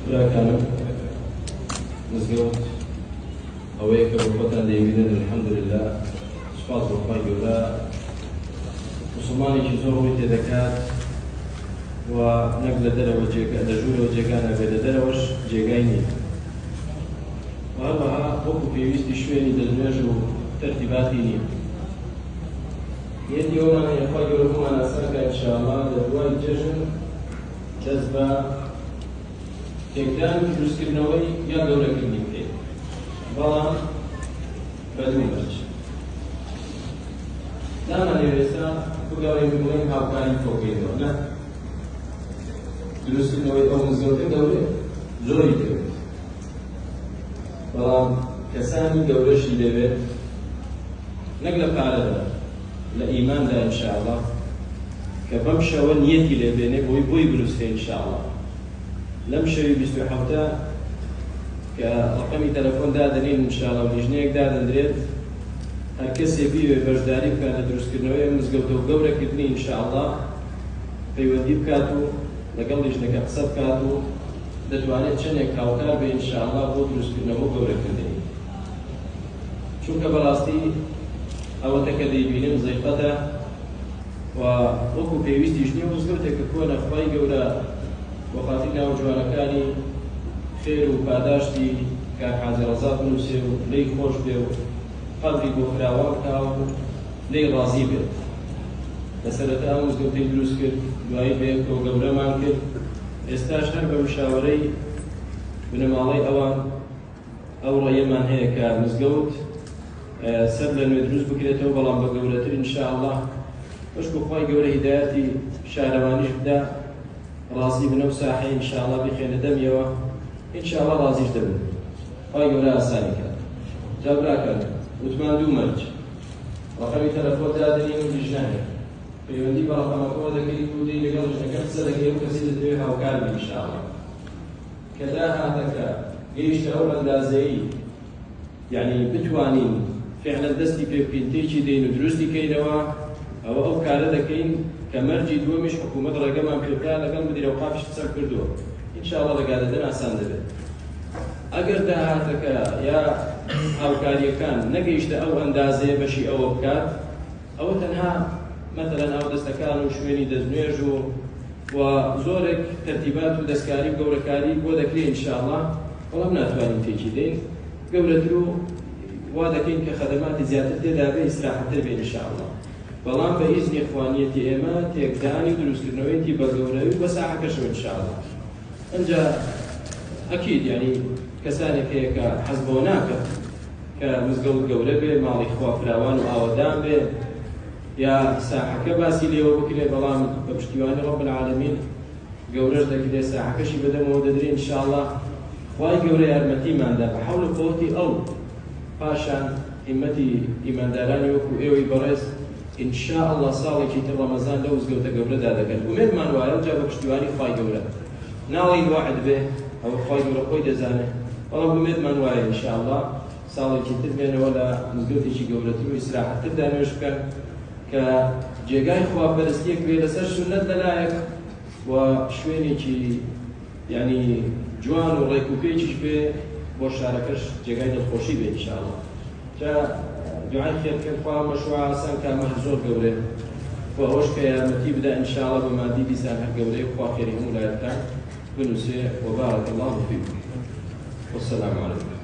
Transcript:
براكانم مزگەوت ئەوەیە کە بۆ خۆتان دەیبینن الحەمدولله سوپاس بۆ خۆی گەورە مسلمانێکی زۆر ڕووی تێدەکات و نەک لە دەرەوە لە ژوورەوە جێگا نابێت لە دەرەوەش جێگای نییە و هەروەها وەکو پێویستی شوێنی دەستنوێژ و تەرتیباتی نییە یەکی ئەومانەیە خۆی گەورە بۆمان ئاسانکە ئینشاءالله لە دوای جەژن دەست بە تێکدانی دروستکردنەوەی یا گەورەکردنی بکەین بەڵام بە دوو مەرج نامانەوێت ئێستا بگەڕێین بڵێین هاوکاری تۆکەینەوە نە دروستکردنەوەی ئەو مزگەوتە گەورەیە زۆری دەوێت بەڵام کەسانی گەورەشی دەوێت نەک لە پارەدا لە ئیماندا ئینشاءالله کە بەم شەوە نیەتی لێبێنێ بۆی بروستێ ئینشاءالله لەم شەوی 27 کە ڕقەمی تەلەفۆن دادەنین ئینشاءالله و لیژنەیەک دادەندرێت هەر کەسێ بیوێ بەشداری بکات لە دروستکردنەوەی مزگەوتە و گەورەکردنی ئینشاءالله پەیوەندی بکات و لەگەڵ لیژنەکە قسە بکات و دەتوانێت چەندێک هاوکار بێ ئینشاءالله بۆ دروستکردنەوە و گەورەکردنی چونکە بەڕاستی ئەوەتە کە دەیبینم زەیقەتە و وەکو پێویستیش نییە مزگەوتێکە کۆنە خۆی گەورە بۆ خاتی ناو جوانەکانی خێر و پاداشتی کاک حاجی ڕەزا بنووسێ و لێی خۆش بێ و قەدری بۆ فراوان بکا و لێی ڕازی بێت لە سەرەتا مزگەوتەی دروست کرد دوایی بەیەکەوە گەورەمان کرد ئێستاش هەر بە مشاوەرەی بنەماڵەی ئەوان ئەو ڕێیەمان هەیە کە مزگەوت سەر لە نوێ دروست بکرێتەوە بەڵام بە گەورەتر ئینشاءالله بەشکو خۆی گەورە هیدایەتی شارەوانیش بدا ڕازی بنە و ساحەی ئینشاءالله بخێنە دەمیەوە ئینشاءالله ڕازیش دەبن خۆی گەورە ئاسانی کات جا براکەن وتمان دوو مەرج ڕقەمی تەلەفۆن دادنین و لیژنە هەیە پەیوەندی بە ڕقەمەکەوە دەکەیت و دەی لەگەڵ لیژنەکە قسە دەکەی و کەسی دەدەوێت هاوکار بی ئینشاءالله کە داهاتەکە گەیشتە ئەو ئەندازەیی یعنی بتوانین فعلا دەستی پێ بکەین تێکی دەین و دروستی کەینەوە ئەوە ئەو کارە دەکەین کە مەرجی دووەمیش حکوومەت ڕێگەمان پێ بکات لەگەڵ مدیرە ئەوقافیش قسە کردووە ئینشاءالله لەگادەدەن ئاسان دەبێت ئەگەر داهاتەکە یا هاوکاریەکان نەگەیشتە ئەو ئەندازەیە بەشی ئەوە بکات ئەوە تەنها مەتەلەن ئەو دەستەکان و شوێنی دەستنوێژ و زۆرێک تەرتیبات و دەستکاری گەورەکاری بۆ دەکرێت ئینشاءالله بەڵام ناتوانین تێکی دەین گەورەتر و وا دەکەین کە خەدەماتی زیاتر تێدا بێ ئیسراحەتتر بێ ئینشاءالله بەڵام بە ئیزنی خوانیەتی ئێمە تێکدانی و دروستکردنەوەیەتی بە گەورەوی بە ساحەکەشەوە ئینشاءالله ئەنجا ئەکید یعنی کەسانێک هەیە کە حەز بۆ ناکات کە مزگەوت گەورە بێ ماڵی خوا فراوان و ئاوەدان بێ یا ساحەکە باسی لێوە بکرێ بەڵام بە پشتیوانی ڕەب العالەمین گەورەش دەکرێت ساحەکەشی بەدەمەوە دەدرێت ئینشاءالله خوای گەورە یارمەتیماندا بە حەول و قووەتی ئەو پاشان هیمەتی ئیماندارانی وەکو ئێوەی بەڕێز ئینشاءالله ساڵێکی تر ڕەمەزان لەو مزگەوتە گەورەدا دەکەن ومێدمان وایە جا بە پشتیوانی خوای گەورە ناڵین واحد بێ ئەوە خوای گەورە خۆی دەزانێت بەڵام ومێدمان وایە ئینشاءالله ساڵێکی تر بێنەوە لە مزگەوتێکی گەورەتر و ئیسراحەتتردا نوێژ بکەن کە جێگای خواپەرستیەک بێ لەسەر سونەت لەلایەک و شوێنێکی یعنی جوان و ڕێکوپێکیش بێ بۆ شارەکەش جێگای دڵخۆشی بێ ئینشاءالله جا دوعای خێرکرد خوا مەشروع ئاسان کامەش زۆر گەورەیە بۆ ئەوەش کە یارمەتی بدا ئینشاءالله بە مادی بیسان هەر گەورەیە خوا خێری هەموو لایەتان بنووسێ وبارك الله فيكم والسلام عليكم